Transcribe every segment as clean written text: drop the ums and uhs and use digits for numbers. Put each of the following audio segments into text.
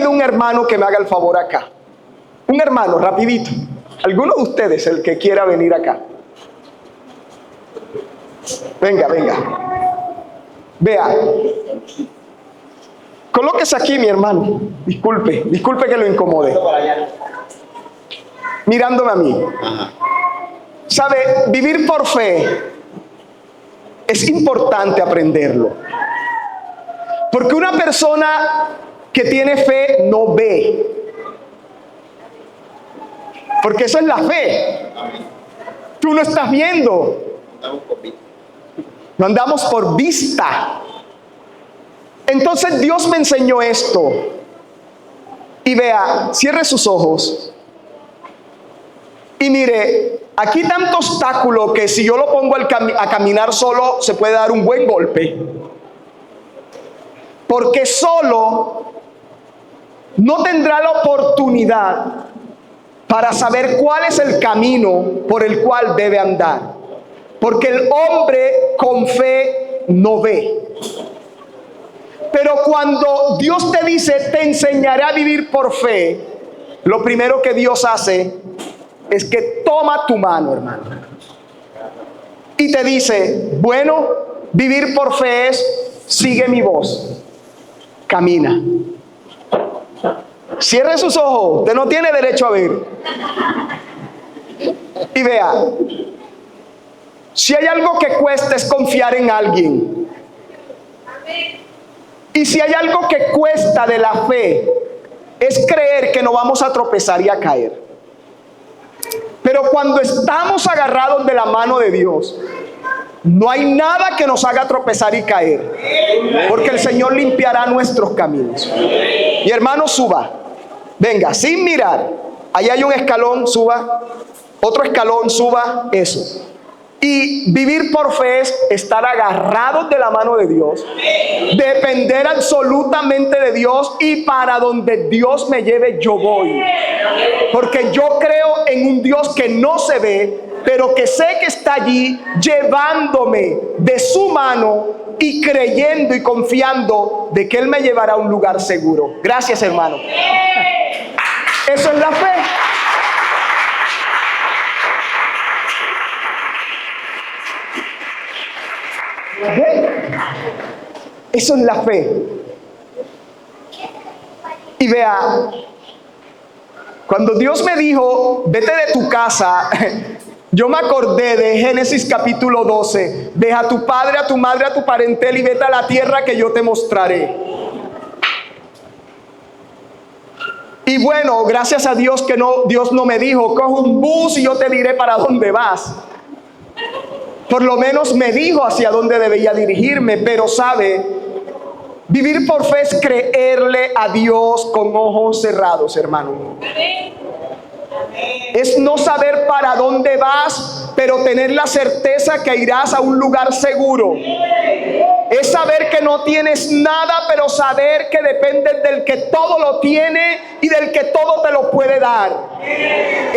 pido a un hermano que me haga el favor acá. Un hermano, rapidito. ¿Alguno de ustedes, el que quiera venir acá? Venga, venga. Vea. Colóquese aquí, mi hermano. Disculpe que lo incomode. Mirándome a mí. ¿Sabe? Vivir por fe es importante aprenderlo. Porque una persona que tiene fe no ve. Porque eso es la fe. Tú no estás viendo. No andamos por vista. Entonces Dios me enseñó esto. Y vea, cierre sus ojos. Y mire, aquí tanto obstáculo que si yo lo pongo a caminar solo, se puede dar un buen golpe. Porque solo no tendrá la oportunidad para saber cuál es el camino por el cual debe andar. Porque el hombre con fe no ve. Pero cuando Dios te dice, te enseñaré a vivir por fe, lo primero que Dios hace es que toma tu mano, hermano. Y te dice, bueno, vivir por fe es, sigue mi voz, camina. Cierre sus ojos, usted no tiene derecho a ver. Y vea, si hay algo que cuesta es confiar en alguien. Y si hay algo que cuesta de la fe, es creer que no vamos a tropezar y a caer. Pero cuando estamos agarrados de la mano de Dios, no hay nada que nos haga tropezar y caer. Porque el Señor limpiará nuestros caminos. Mi hermano, suba. Venga, sin mirar. Allá hay un escalón, suba. Otro escalón, suba. Eso. Y vivir por fe es estar agarrados de la mano de Dios, depender absolutamente de Dios, y para donde Dios me lleve yo voy. Porque yo creo en un Dios que no se ve, pero que sé que está allí llevándome de su mano y creyendo y confiando de que Él me llevará a un lugar seguro. Gracias, hermano. Eso es la fe. Eso es la fe. Y vea, cuando Dios me dijo, vete de tu casa, yo me acordé de Génesis capítulo 12. Deja a tu padre, a tu madre, a tu parentela y vete a la tierra que yo te mostraré. Y bueno, gracias a Dios que Dios no me dijo, coge un bus y yo te diré para dónde vas. Por lo menos me dijo hacia dónde debía dirigirme. Pero sabe, vivir por fe es creerle a Dios con ojos cerrados, hermano. Es no saber para dónde vas, pero tener la certeza que irás a un lugar seguro. Es saber que no tienes nada, pero saber que dependes del que todo lo tiene y del que todo te lo puede dar.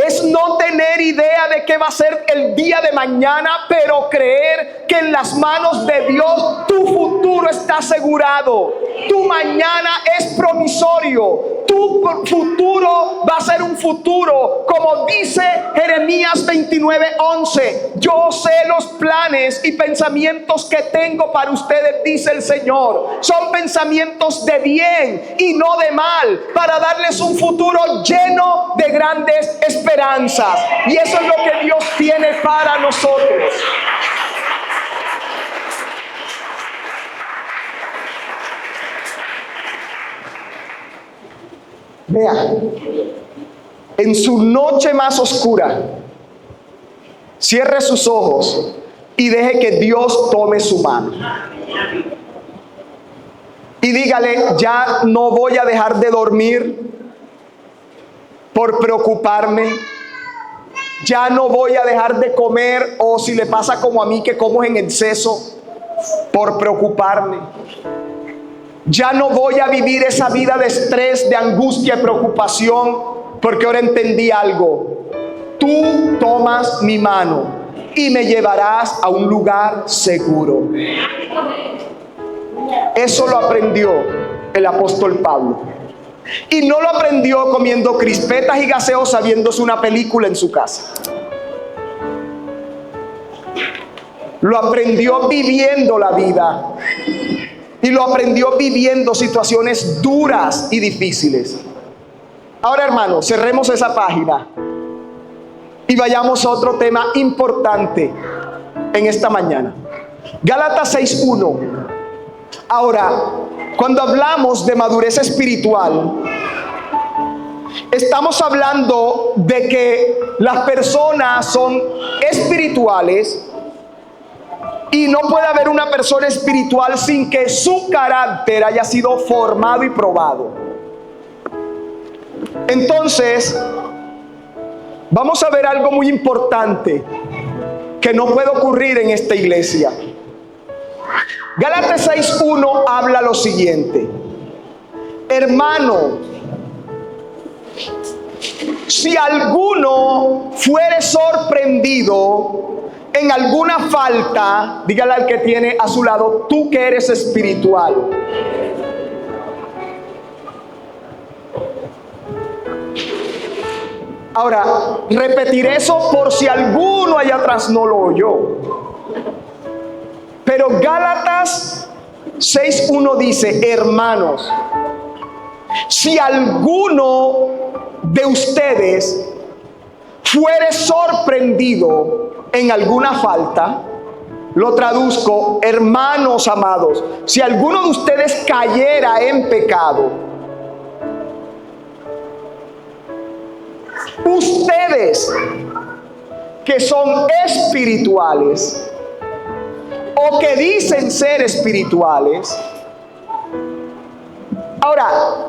Es no tener idea de qué va a ser el día de mañana, pero creer que en las manos de Dios tu futuro está asegurado. Tu mañana es promisorio. Tu futuro va a ser un futuro, como dice Jeremías 29:11. Yo sé los planes y pensamientos que tengo para ustedes, dice el Señor. Son pensamientos de bien y no de mal, para darles un futuro lleno de grandes esperanzas. Y eso es lo que Dios tiene para nosotros. Vea, en su noche más oscura, cierre sus ojos y deje que Dios tome su mano. Y dígale, ya no voy a dejar de dormir por preocuparme. Ya no voy a dejar de comer, o si le pasa como a mí que como en exceso, por preocuparme. Ya no voy a vivir esa vida de estrés, de angustia y preocupación, porque ahora entendí algo. Tú tomas mi mano y me llevarás a un lugar seguro. Eso lo aprendió el apóstol Pablo. Y no lo aprendió comiendo crispetas y gaseosas viéndose una película en su casa. Lo aprendió viviendo la vida. Y lo aprendió viviendo situaciones duras y difíciles. Ahora, hermanos, cerremos esa página y vayamos a otro tema importante en esta mañana. Gálatas 6:1. Ahora, cuando hablamos de madurez espiritual, estamos hablando de que las personas son espirituales y no puede haber una persona espiritual sin que su carácter haya sido formado y probado. Entonces, vamos a ver algo muy importante que no puede ocurrir en esta iglesia. Gálatas 6:1 habla lo siguiente: hermano, si alguno fuere sorprendido en alguna falta, dígale al que tiene a su lado, tú que eres espiritual. Ahora, repetiré eso por si alguno allá atrás no lo oyó. Pero Gálatas 6:1 dice: hermanos, si alguno de ustedes fuere sorprendido en alguna falta, lo traduzco, hermanos amados, si alguno de ustedes cayera en pecado, ustedes que son espirituales o que dicen ser espirituales. Ahora,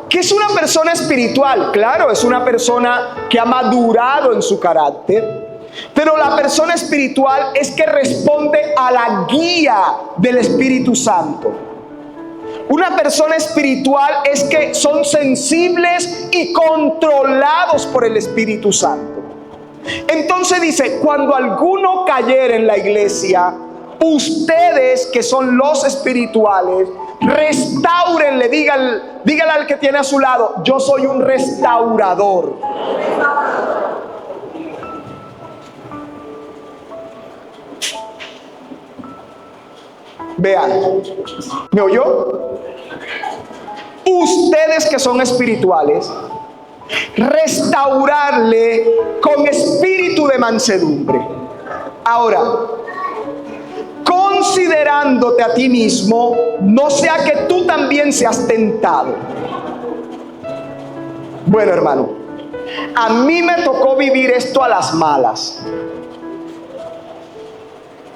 ¿qué es una persona espiritual? Claro, es una persona que ha madurado en su carácter. Pero la persona espiritual es que responde a la guía del Espíritu Santo. Una persona espiritual es que son sensibles y controlados por el Espíritu Santo. Entonces dice, cuando alguno cayera en la iglesia, ustedes que son los espirituales, restáurenle, dígale al que tiene a su lado, yo soy un restaurador. Vean, ¿me oyó? Ustedes que son espirituales, restaurarle con espíritu de mansedumbre. Ahora, considerándote a ti mismo, no sea que tú también seas tentado. Bueno, hermano, a mí me tocó vivir esto a las malas.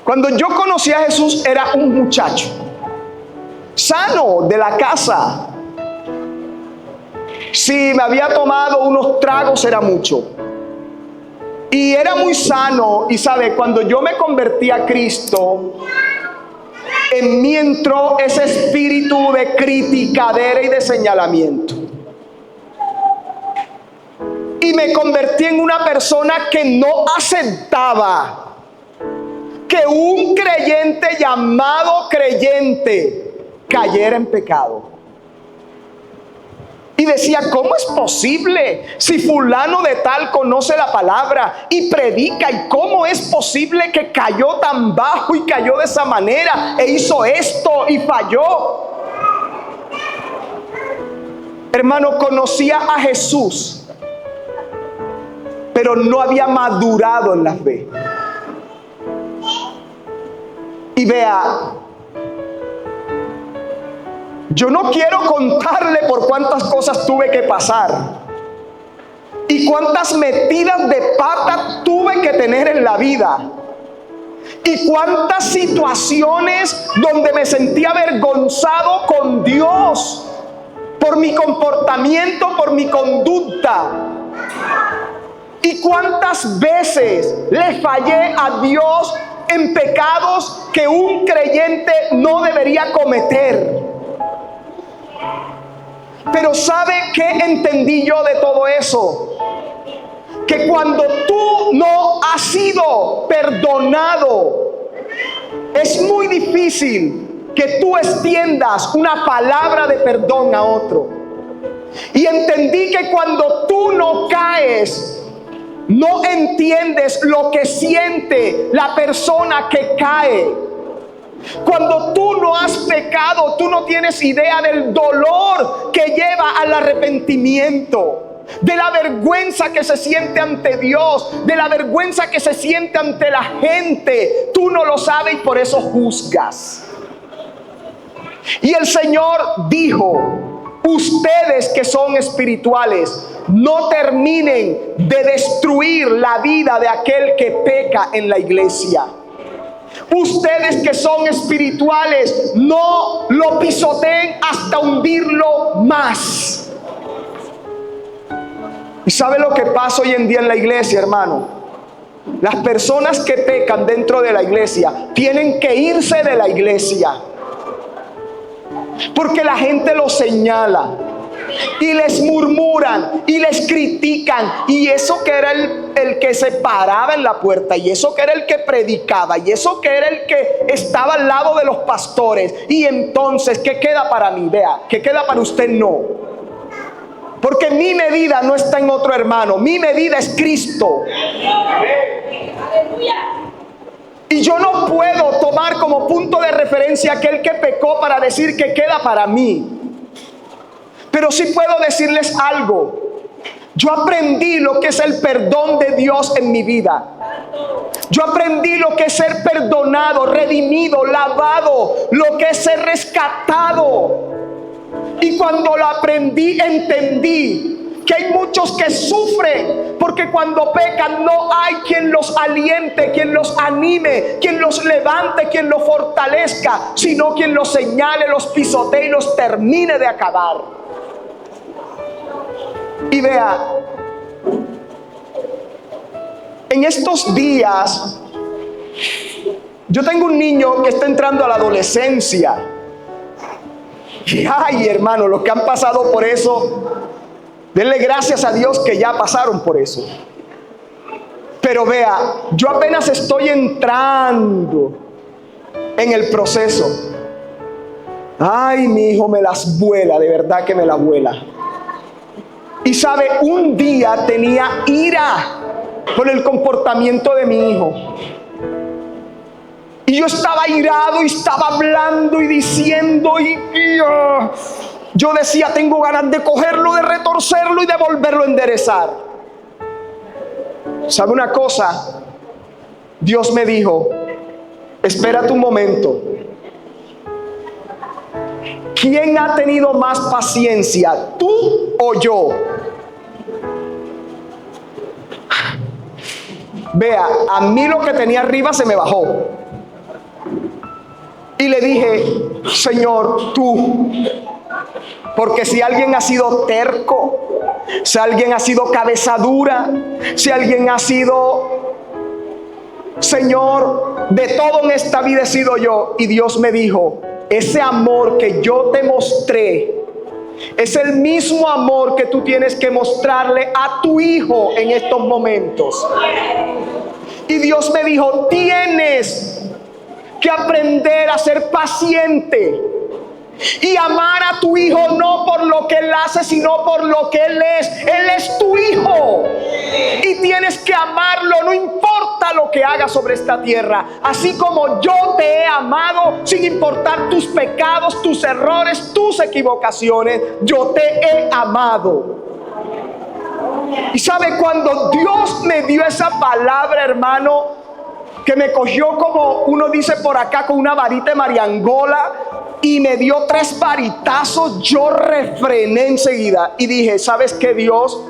Cuando yo conocí a Jesús era un muchacho sano de la casa. Si me había tomado unos tragos era mucho. Y era muy sano. Y sabe, cuando yo me convertí a Cristo, en mí entró ese espíritu de criticadera y de señalamiento. Y me convertí en una persona que no aceptaba que un creyente llamado creyente cayera en pecado. Y decía, ¿cómo es posible? Si fulano de tal conoce la palabra y predica, ¿y cómo es posible que cayó tan bajo y cayó de esa manera e hizo esto y falló? Hermano, conocía a Jesús, pero no había madurado en la fe. Y vea, yo no quiero contarle por cuántas cosas tuve que pasar y cuántas metidas de pata tuve que tener en la vida y cuántas situaciones donde me sentí avergonzado con Dios por mi comportamiento, por mi conducta, y cuántas veces le fallé a Dios en pecados que un creyente no debería cometer. Pero ¿sabe qué entendí yo de todo eso? Que cuando tú no has sido perdonado, es muy difícil que tú extiendas una palabra de perdón a otro. Y entendí que cuando tú no caes, no entiendes lo que siente la persona que cae. Cuando tú no has pecado, tú no tienes idea del dolor que lleva al arrepentimiento, de la vergüenza que se siente ante Dios, de la vergüenza que se siente ante la gente. Tú no lo sabes y por eso juzgas. Y el Señor dijo: ustedes que son espirituales, no terminen de destruir la vida de aquel que peca en la iglesia. Ustedes que son espirituales, no lo pisoteen hasta hundirlo más. ¿Y sabe lo que pasa hoy en día en la iglesia, hermano? Las personas que pecan dentro de la iglesia tienen que irse de la iglesia, porque la gente los señala y les murmuran y les critican. Y eso que era el que se paraba en la puerta, y eso que era el que predicaba, y eso que era el que estaba al lado de los pastores. Y entonces, ¿qué queda para mí? Vea, ¿qué queda para usted? No. Porque mi medida no está en otro hermano, mi medida es Cristo. Y yo no puedo tomar como punto de referencia aquel que pecó para decir que queda para mí. Pero sí puedo decirles algo. Yo aprendí lo que es el perdón de Dios en mi vida. Yo aprendí lo que es ser perdonado, redimido, lavado, lo que es ser rescatado. Y cuando lo aprendí, entendí que hay muchos que sufren porque cuando pecan no hay quien los aliente, quien los anime, quien los levante, quien los fortalezca, sino quien los señale, los pisotee y los termine de acabar. Y vea, en estos días yo tengo un niño que está entrando a la adolescencia. Y ay, hermano, los que han pasado por eso, denle gracias a Dios que ya pasaron por eso. Pero vea, yo apenas estoy entrando en el proceso. Ay, mi hijo me las vuela, de verdad que me las vuela. Y sabe, un día tenía ira por el comportamiento de mi hijo. Y yo estaba irado y estaba hablando y diciendo y yo decía, tengo ganas de cogerlo, de retorcerlo y de volverlo a enderezar. ¿Sabe una cosa? Dios me dijo, espérate un momento. ¿Quién ha tenido más paciencia, tú o yo? Vea, a mí lo que tenía arriba se me bajó. Y le dije, Señor, tú, porque si alguien ha sido terco, si alguien ha sido cabeza dura, si alguien ha sido, Señor, de todo en esta vida he sido yo. Y Dios me dijo, ese amor que yo te mostré es el mismo amor que tú tienes que mostrarle a tu hijo en estos momentos. Y Dios me dijo, tienes que aprender a ser paciente y amar a tu hijo no por lo que él hace, sino por lo que él es. Él es tu hijo y tienes que amarlo, no importa lo que haga sobre esta tierra. Así como yo te he amado, sin importar tus pecados, tus errores, tus equivocaciones, yo te he amado. Y sabe, cuando Dios me dio esa palabra, hermano, que me cogió, como uno dice por acá, con una varita de mariangola, y me dio 3 varitazos, yo refrené enseguida y dije, ¿sabes qué, Dios?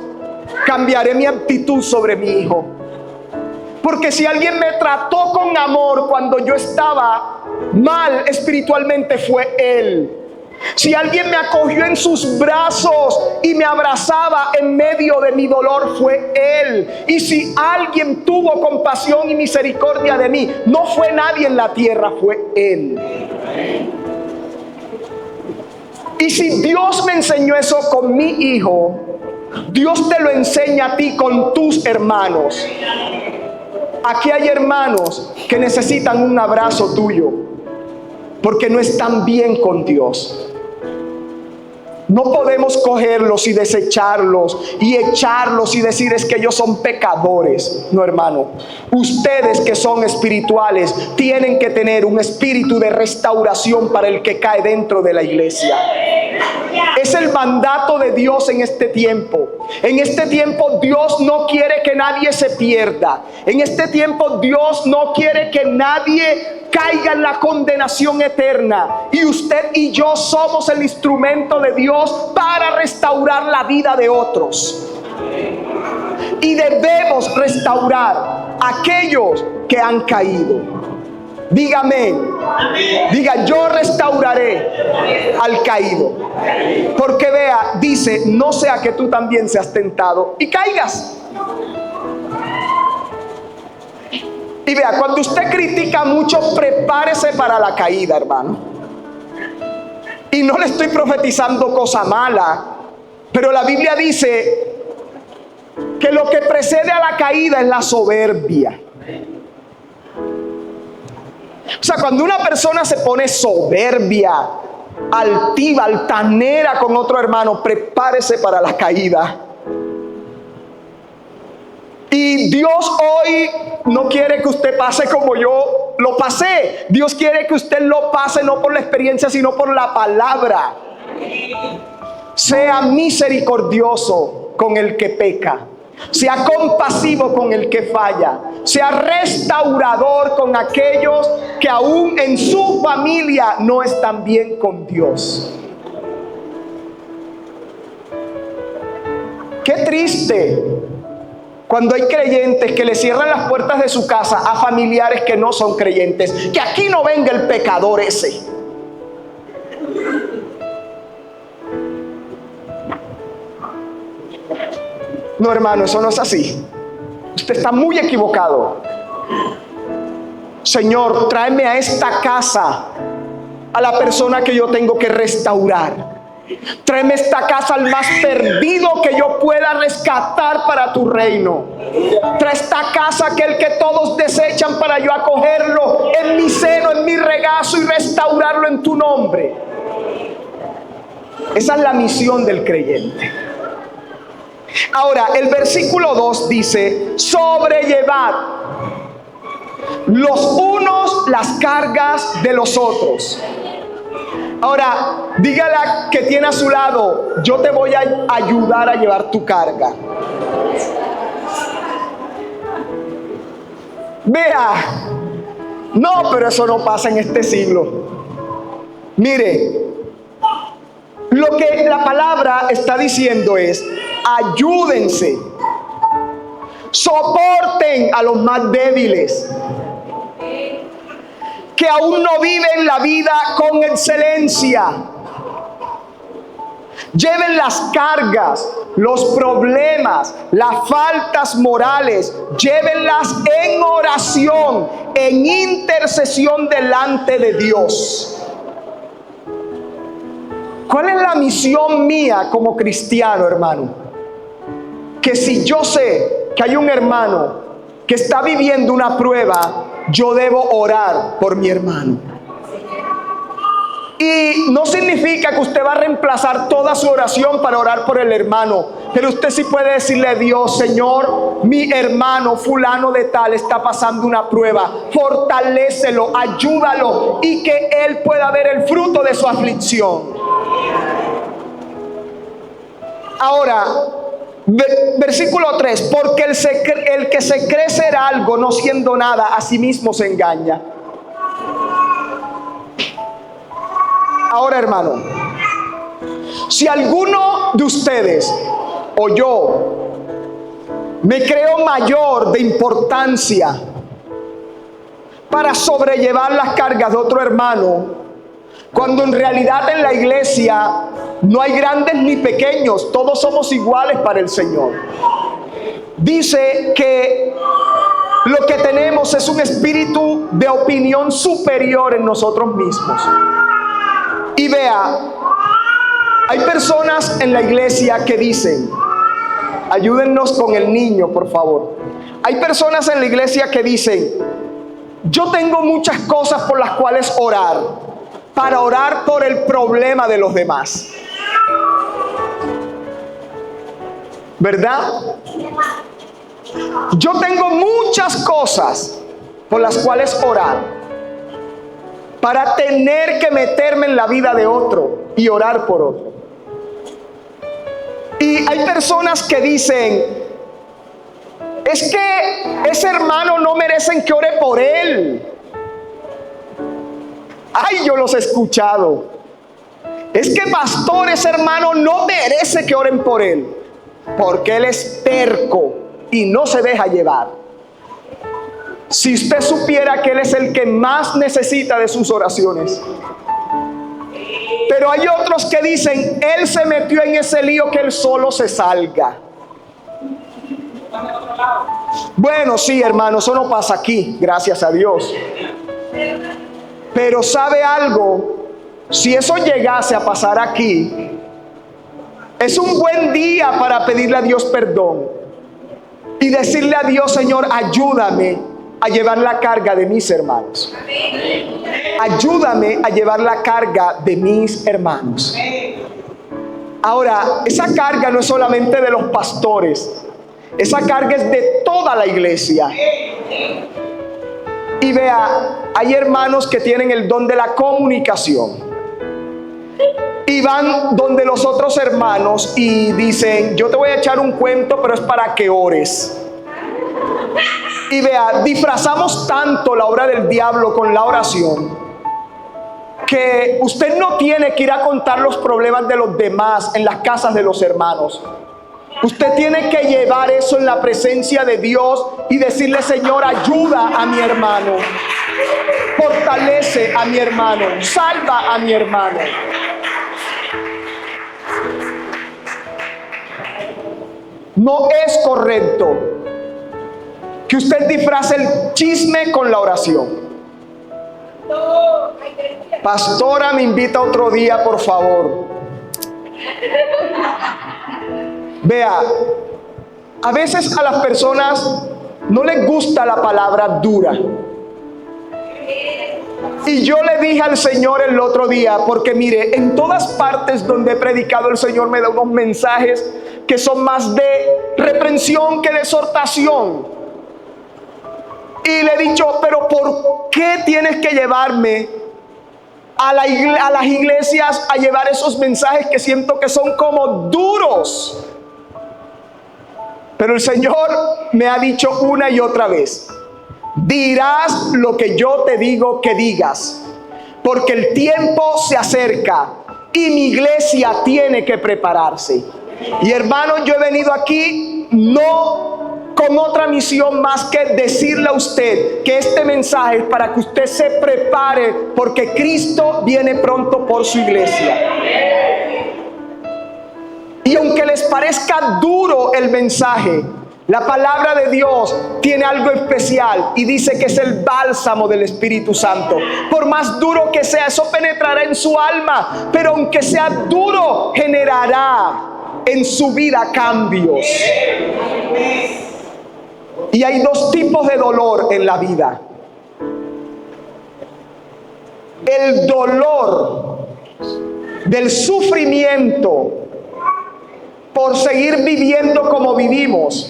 Cambiaré mi actitud sobre mi hijo. Porque si alguien me trató con amor cuando yo estaba mal espiritualmente, fue Él. Si alguien me acogió en sus brazos y me abrazaba en medio de mi dolor, fue Él. Y si alguien tuvo compasión y misericordia de mí, no fue nadie en la tierra, fue Él. Y si Dios me enseñó eso con mi hijo, Dios te lo enseña a ti con tus hermanos. Aquí hay hermanos que necesitan un abrazo tuyo porque no están bien con Dios. No podemos cogerlos y desecharlos y echarlos y decir es que ellos son pecadores. No, hermano. Ustedes que son espirituales tienen que tener un espíritu de restauración para el que cae dentro de la iglesia. Es el mandato de Dios en este tiempo. En este tiempo Dios no quiere que nadie se pierda. En este tiempo Dios no quiere que nadie caiga en la condenación eterna. Y usted y yo somos el instrumento de Dios para restaurar la vida de otros. Y debemos restaurar a aquellos que han caído. Dígame, diga, yo restauraré al caído. Porque vea, dice, no sea que tú también seas tentado y caigas. Y vea, cuando usted critica mucho, prepárese para la caída, hermano. Y no le estoy profetizando cosa mala, pero la Biblia dice que lo que precede a la caída es la soberbia. O sea, cuando una persona se pone soberbia, altiva, altanera con otro hermano, prepárese para la caída. Y Dios hoy no quiere que usted pase como yo lo pasé. Dios quiere que usted lo pase no por la experiencia, sino por la palabra. Sea misericordioso con el que peca. Sea compasivo con el que falla. Sea restaurador con aquellos que aún en su familia no están bien con Dios. Qué triste cuando hay creyentes que le cierran las puertas de su casa a familiares que no son creyentes. Que aquí no venga el pecador ese. No, hermano, eso no es así. Usted está muy equivocado. Señor, tráeme a esta casa a la persona que yo tengo que restaurar. Tráeme esta casa al más perdido que yo pueda rescatar para tu reino. Trae esta casa aquel que todos desechan para yo acogerlo en mi seno, en mi regazo y restaurarlo en tu nombre. Esa es la misión del creyente. Ahora, el versículo 2 dice, sobrellevad los unos las cargas de los otros. Ahora, dígale que tiene a su lado, yo te voy a ayudar a llevar tu carga. Vea, no, pero eso no pasa en este siglo. Mire, lo que la palabra está diciendo es, ayúdense, soporten a los más débiles, que aún no viven la vida con excelencia. Lleven las cargas, los problemas, las faltas morales, llévenlas en oración, en intercesión delante de Dios. ¿Cuál es la misión mía como cristiano, hermano? Que si yo sé que hay un hermano que está viviendo una prueba, yo debo orar por mi hermano. Y no significa que usted va a reemplazar toda su oración para orar por el hermano, pero usted sí puede decirle a Dios, Señor, mi hermano fulano de tal está pasando una prueba, fortalécelo, ayúdalo y que él pueda ver el fruto de su aflicción. Ahora, versículo 3, porque el que se cree ser algo no siendo nada, a sí mismo se engaña. Ahora, hermano, si alguno de ustedes o yo me creo mayor de importancia para sobrellevar las cargas de otro hermano, cuando en realidad en la iglesia no hay grandes ni pequeños, todos somos iguales para el Señor. Dice que lo que tenemos es un espíritu de opinión superior en nosotros mismos. Y vea, hay personas en la iglesia que dicen, ayúdennos con el niño, por favor. Hay personas en la iglesia que dicen, yo tengo muchas cosas por las cuales orar, para orar por el problema de los demás. ¿verdad? Yo tengo muchas cosas por las cuales orar, para tener que meterme en la vida de otro y orar por otro. Y hay personas que dicen, es que ese hermano no merecen que ore por él. Ay, yo los he escuchado. Es que pastor, ese hermano no merece que oren por él, porque él es terco y no se deja llevar. Si usted supiera que él es el que más necesita de sus oraciones. Pero hay otros que dicen, él se metió en ese lío, que él solo se salga. Bueno, sí, hermano, eso no pasa aquí, gracias a Dios. Pero ¿sabe algo? Si eso llegase a pasar aquí, es un buen día para pedirle a Dios perdón y decirle a Dios, Señor, ayúdame a llevar la carga de mis hermanos. Ayúdame a llevar la carga de mis hermanos. Ahora, esa carga no es solamente de los pastores, esa carga es de toda la iglesia. Y vea, hay hermanos que tienen el don de la comunicación y van donde los otros hermanos y dicen, yo te voy a echar un cuento, pero es para que ores. Y vea, disfrazamos tanto la obra del diablo con la oración, que usted no tiene que ir a contar los problemas de los demás en las casas de los hermanos. Usted tiene que llevar eso en la presencia de Dios y decirle, Señor, ayuda a mi hermano, fortalece a mi hermano, salva a mi hermano. No es correcto que usted disfrace el chisme con la oración. Pastora, me invita otro día, por favor. Vea, a veces a las personas no les gusta la palabra dura. Y yo le dije al Señor el otro día, porque mire, en todas partes donde he predicado, el Señor me da unos mensajes que son más de reprensión que de exhortación. Y le he dicho, pero ¿por qué tienes que llevarme a las iglesias a llevar esos mensajes que siento que son como duros? Pero el Señor me ha dicho una y otra vez, dirás lo que yo te digo que digas, porque el tiempo se acerca y mi iglesia tiene que prepararse. Y hermanos, yo he venido aquí no con otra misión más que decirle a usted que este mensaje es para que usted se prepare, porque Cristo viene pronto por su iglesia. Y aunque les parezca duro el mensaje, la palabra de Dios tiene algo especial y dice que es el bálsamo del Espíritu Santo. Por más duro que sea, eso penetrará en su alma, pero aunque sea duro, generará en su vida cambios. Y hay dos tipos de dolor en la vida. El dolor del sufrimiento por seguir viviendo como vivimos,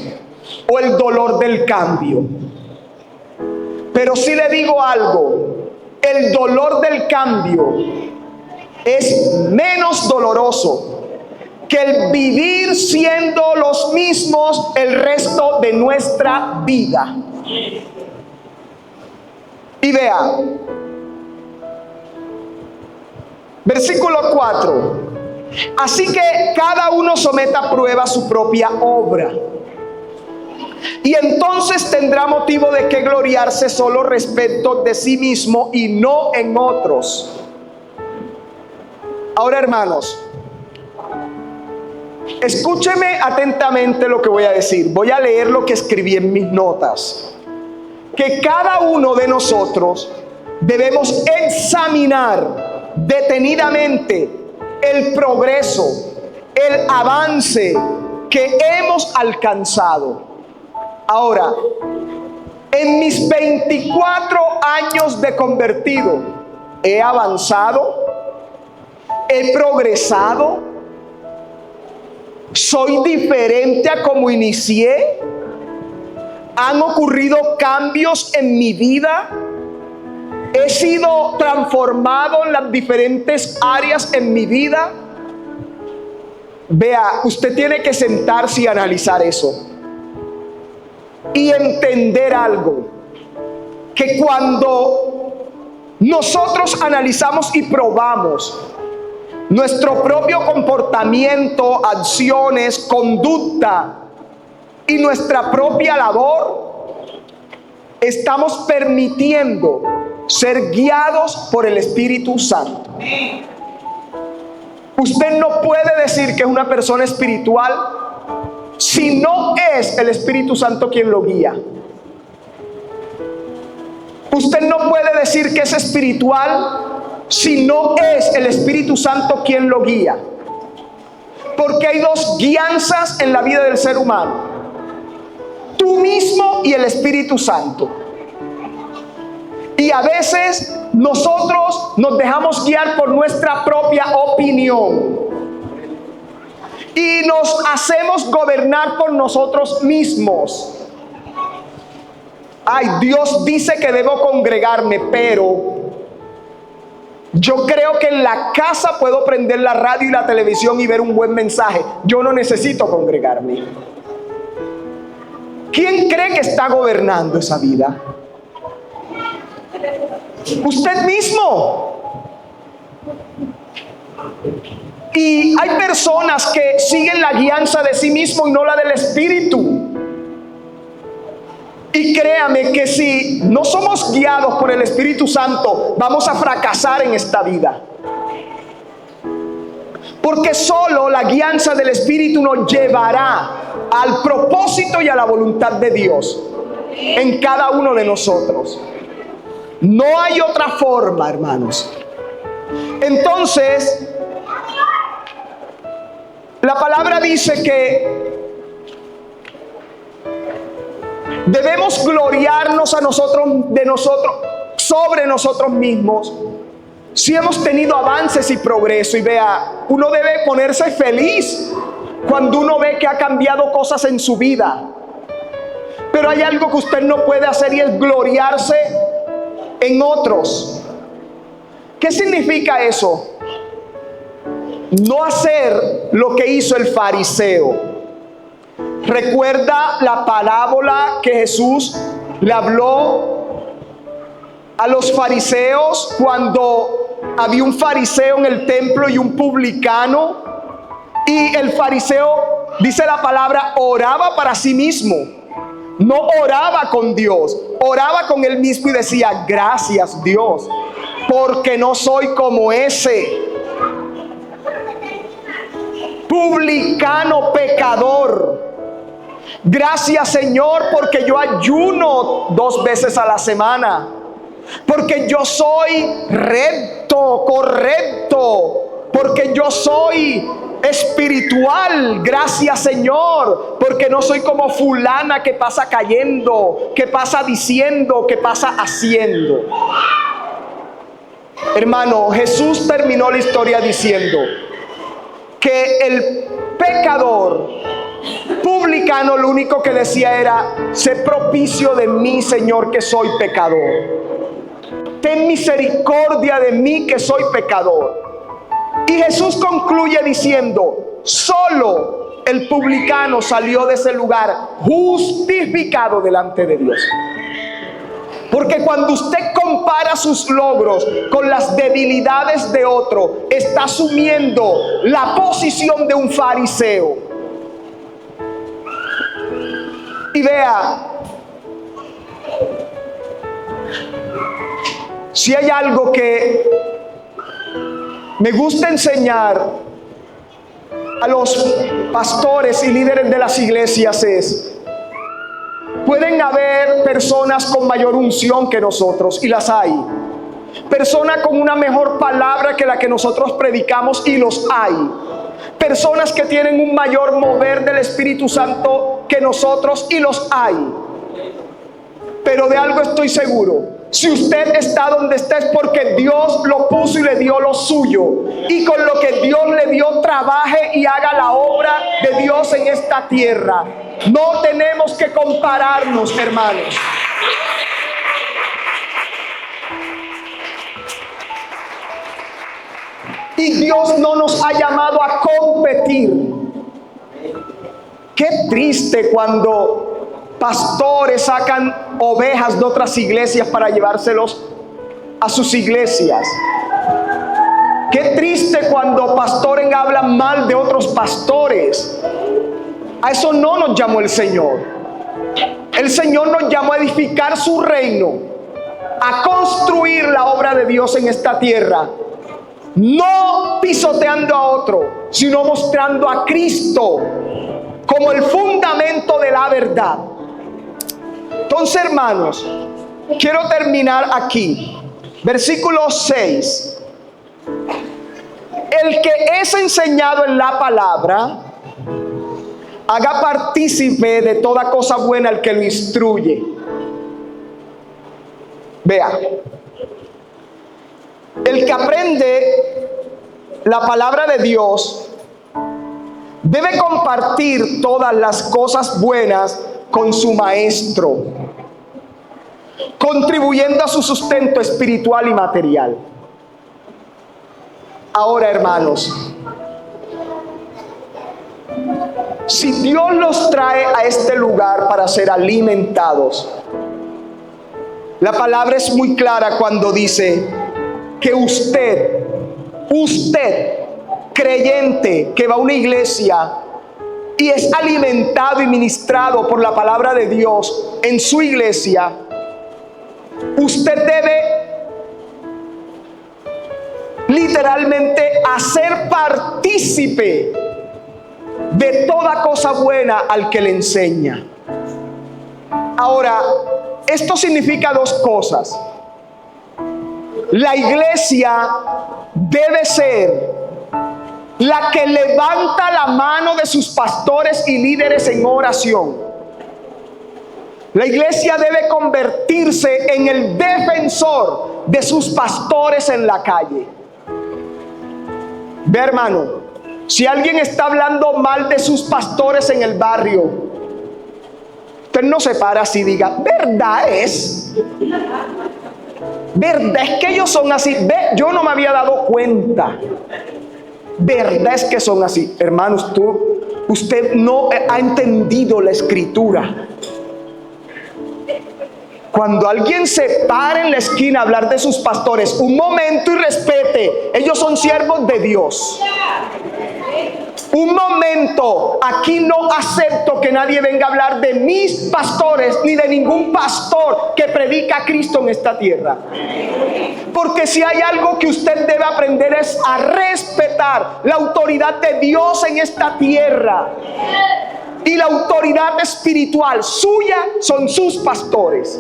o el dolor del cambio. Pero sí le digo algo, el dolor del cambio es menos doloroso que el vivir siendo los mismos el resto de nuestra vida. Y vea, versículo 4. Así que cada uno someta a prueba su propia obra, y entonces tendrá motivo de que gloriarse solo respecto de sí mismo y no en otros. Ahora, hermanos, escúcheme atentamente lo que voy a decir. Voy a leer lo que escribí en mis notas. Que cada uno de nosotros debemos examinar detenidamente el progreso, el avance que hemos alcanzado. Ahora, en mis 24 años de convertido, ¿he avanzado? ¿He progresado? ¿Soy diferente a como inicié? ¿Han ocurrido cambios en mi vida? ¿He sido transformado en las diferentes áreas en mi vida? Vea, usted tiene que sentarse y analizar eso. Y entender algo. Que cuando nosotros analizamos y probamos nuestro propio comportamiento, acciones, conducta y nuestra propia labor, estamos permitiendo ser guiados por el Espíritu Santo. Usted no puede decir que es una persona espiritual si no es el Espíritu Santo quien lo guía. Usted no puede decir que es espiritual si no es el Espíritu Santo quien lo guía. Porque hay dos guianzas en la vida del ser humano: tú mismo y el Espíritu Santo. Y a veces nosotros nos dejamos guiar por nuestra propia opinión y nos hacemos gobernar por nosotros mismos. Ay, Dios dice que debo congregarme, pero yo creo que en la casa puedo prender la radio y la televisión y ver un buen mensaje. Yo no necesito congregarme. ¿Quién cree que está gobernando esa vida? Usted mismo. Y hay personas que siguen la guianza de sí mismo y no la del Espíritu. Y créame que si no somos guiados por el Espíritu Santo, vamos a fracasar en esta vida. Porque solo la guianza del Espíritu nos llevará al propósito y a la voluntad de Dios en cada uno de nosotros. No hay otra forma, hermanos. Entonces, la palabra dice que debemos gloriarnos sobre nosotros mismos si hemos tenido avances y progreso. Y vea, uno debe ponerse feliz cuando uno ve que ha cambiado cosas en su vida. Pero hay algo que usted no puede hacer y es gloriarse en otros. ¿Qué significa eso? No hacer lo que hizo el fariseo. Recuerda la parábola que Jesús le habló a los fariseos cuando había un fariseo en el templo y un publicano, y el fariseo, dice la palabra, oraba para sí mismo. No oraba con Dios, oraba con él mismo y decía: gracias, Dios, porque no soy como ese publicano pecador. Gracias, Señor, porque yo ayuno 2 veces a la semana, porque yo soy recto, correcto, porque yo soy espiritual. Gracias, Señor, porque no soy como fulana que pasa cayendo, que pasa diciendo, que pasa haciendo. Hermano, Jesús terminó la historia diciendo que el pecador publicano lo único que decía era: sé propicio de mí, Señor, que soy pecador. Ten misericordia de mí, que soy pecador. Y Jesús concluye diciendo: solo el publicano salió de ese lugar justificado delante de Dios. Porque cuando usted compara sus logros con las debilidades de otro, está asumiendo la posición de un fariseo. Y vea, si hay algo que me gusta enseñar a los pastores y líderes de las iglesias es: pueden haber personas con mayor unción que nosotros, y las hay. Personas con una mejor palabra que la que nosotros predicamos, y los hay. Personas que tienen un mayor mover del Espíritu Santo que nosotros, y los hay. Pero de algo estoy seguro: Si usted está donde está es porque Dios lo puso y le dio lo suyo. Y con lo que Dios le dio, trabaje y haga la obra de Dios en esta tierra. No tenemos que compararnos, hermanos. Y Dios no nos ha llamado a competir. Qué triste cuando pastores sacan ovejas de otras iglesias para llevárselos a sus iglesias. Qué triste cuando pastores hablan mal de otros pastores. A eso no nos llamó el Señor. El Señor nos llamó a edificar su reino, a construir la obra de Dios en esta tierra. No pisoteando a otro, sino mostrando a Cristo como el fundamento de la verdad. Entonces, hermanos, quiero terminar aquí. Versículo 6. El que es enseñado en la palabra, haga partícipe de toda cosa buena al que lo instruye. Vea, el que aprende la palabra de Dios debe compartir todas las cosas buenas con su maestro, contribuyendo a su sustento espiritual y material. Ahora, hermanos, si Dios los trae a este lugar para ser alimentados, la palabra es muy clara cuando dice que usted, creyente que va a una iglesia y es alimentado y ministrado por la palabra de Dios en su iglesia, usted debe literalmente hacer partícipe de toda cosa buena al que le enseña. Ahora, esto significa dos cosas. La iglesia debe ser la que levanta la mano de sus pastores y líderes en oración. La iglesia debe convertirse en el defensor de sus pastores en la calle. Ve, hermano, si alguien está hablando mal de sus pastores en el barrio, usted no se para así y diga, ¿verdad es? ¿Verdad es que ellos son así? Ve, yo no me había dado cuenta. ¿Verdad es que son así? Hermanos, usted no ha entendido la escritura. Cuando alguien se para en la esquina a hablar de sus pastores, un momento y respete. Ellos son siervos de Dios. Un momento, aquí no acepto que nadie venga a hablar de mis pastores ni de ningún pastor que predica a Cristo en esta tierra. Porque si hay algo que usted debe aprender es a respetar la autoridad de Dios en esta tierra. Y la autoridad espiritual suya son sus pastores.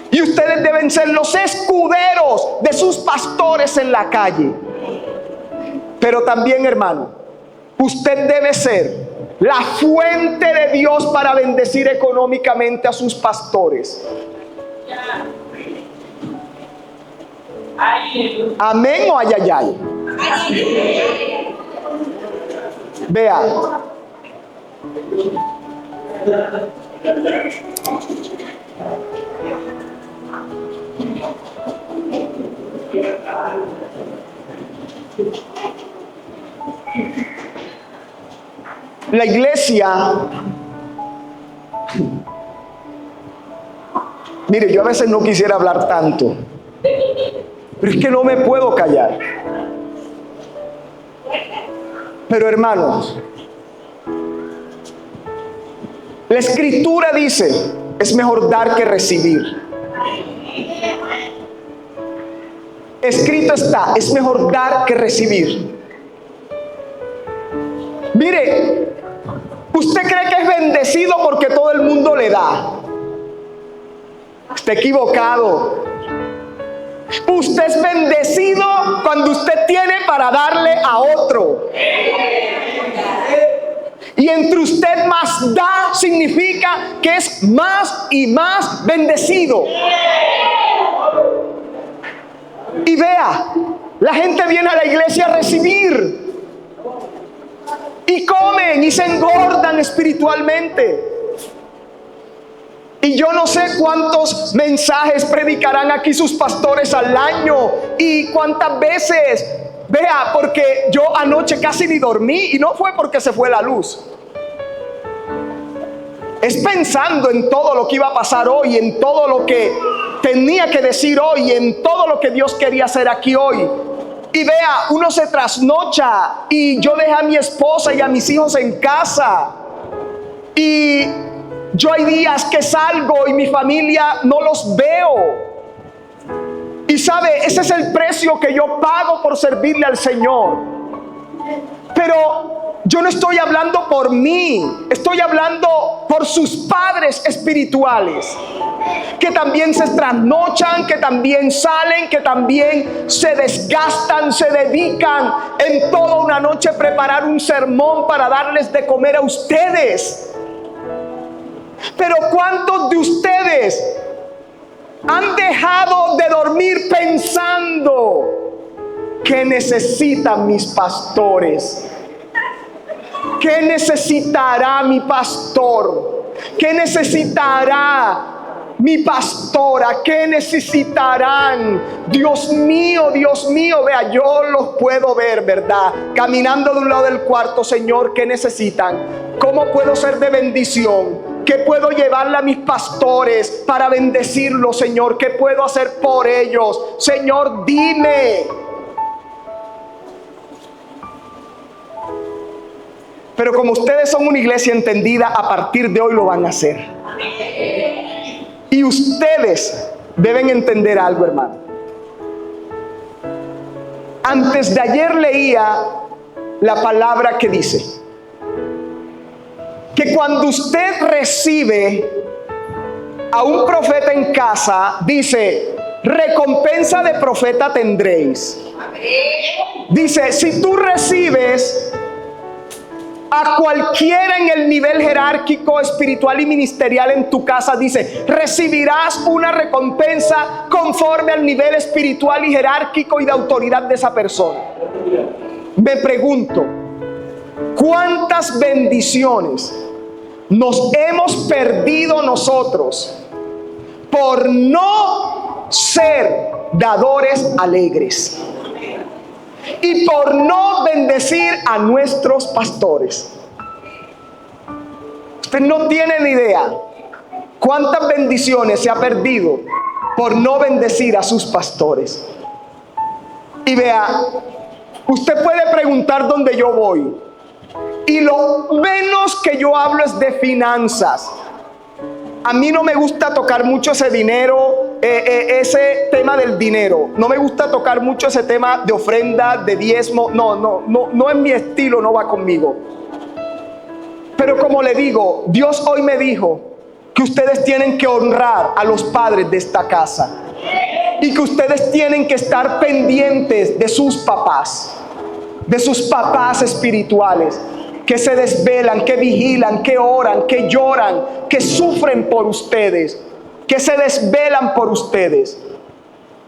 Y ustedes deben ser los escuderos de sus pastores en la calle. Pero también, hermano, usted debe ser la fuente de Dios para bendecir económicamente a sus pastores. Amén o ayayay. Vea. La iglesia, mire, yo a veces no quisiera hablar tanto, pero es que no me puedo callar. Pero hermanos, la escritura dice, es mejor dar que recibir. Escrito está, es mejor dar que recibir. Mire, usted cree que es bendecido porque todo el mundo le da. Está equivocado. Usted es bendecido cuando usted tiene para darle a otro. Y entre usted más da significa que es más y más bendecido. Y vea, la gente viene a la iglesia a recibir. Y comen y se engordan espiritualmente. Y yo no sé cuántos mensajes predicarán aquí sus pastores al año. Y cuántas veces. Vea, porque yo anoche casi ni dormí. Y no fue porque se fue la luz. Es pensando en todo lo que iba a pasar hoy, en todo lo que tenía que decir hoy, en todo lo que Dios quería hacer aquí hoy. Y vea, uno se trasnocha, y yo dejé a mi esposa y a mis hijos en casa. Y yo hay días que salgo y mi familia no los veo. Y sabe, ese es el precio que yo pago por servirle al Señor. Pero yo no estoy hablando por mí, estoy hablando por sus padres espirituales, que también se trasnochan, que también salen, que también se desgastan, se dedican en toda una noche a preparar un sermón para darles de comer a ustedes. Pero ¿cuántos de ustedes han dejado de dormir pensando que necesitan mis pastores? ¿Qué necesitará mi pastor? ¿Qué necesitará mi pastora? ¿Qué necesitarán? Dios mío, vea, yo los puedo ver, ¿verdad? Caminando de un lado del cuarto. Señor, ¿qué necesitan? ¿Cómo puedo ser de bendición? ¿Qué puedo llevarle a mis pastores para bendecirlos, Señor? ¿Qué puedo hacer por ellos? Señor, dime. Pero como ustedes son una iglesia entendida, a partir de hoy lo van a hacer. Y ustedes deben entender algo, hermano. Antes de ayer leía la palabra que dice que cuando usted recibe a un profeta en casa, dice, recompensa de profeta tendréis. Dice, si tú recibes a cualquiera en el nivel jerárquico, espiritual y ministerial en tu casa, dice, recibirás una recompensa conforme al nivel espiritual y jerárquico y de autoridad de esa persona. Me pregunto, ¿cuántas bendiciones nos hemos perdido nosotros por no ser dadores alegres? Y por no bendecir a nuestros pastores. Usted no tiene ni idea cuántas bendiciones se ha perdido por no bendecir a sus pastores. Y vea, usted puede preguntar dónde yo voy, y lo menos que yo hablo es de finanzas. A mí no me gusta tocar mucho ese dinero, ese tema del dinero. No me gusta tocar mucho ese tema de ofrenda, de diezmo. No es mi estilo, no va conmigo. Pero como le digo, Dios hoy me dijo que ustedes tienen que honrar a los padres de esta casa. Y que ustedes tienen que estar pendientes de sus papás espirituales, que se desvelan, que vigilan, que oran, que lloran, que sufren por ustedes, que se desvelan por ustedes.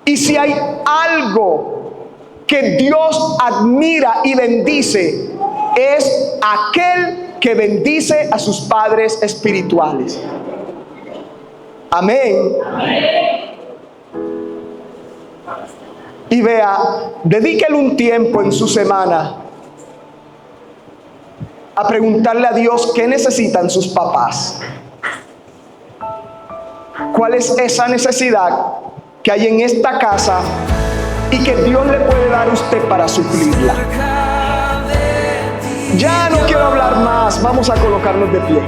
Y si hay algo que Dios admira y bendice, es aquel que bendice a sus padres espirituales. Amén. Y vea, dedíquele un tiempo en su semana a preguntarle a Dios qué necesitan sus papás. ¿Cuál es esa necesidad que hay en esta casa y que Dios le puede dar a usted para suplirla? Ya no quiero hablar más, vamos a colocarnos de pie.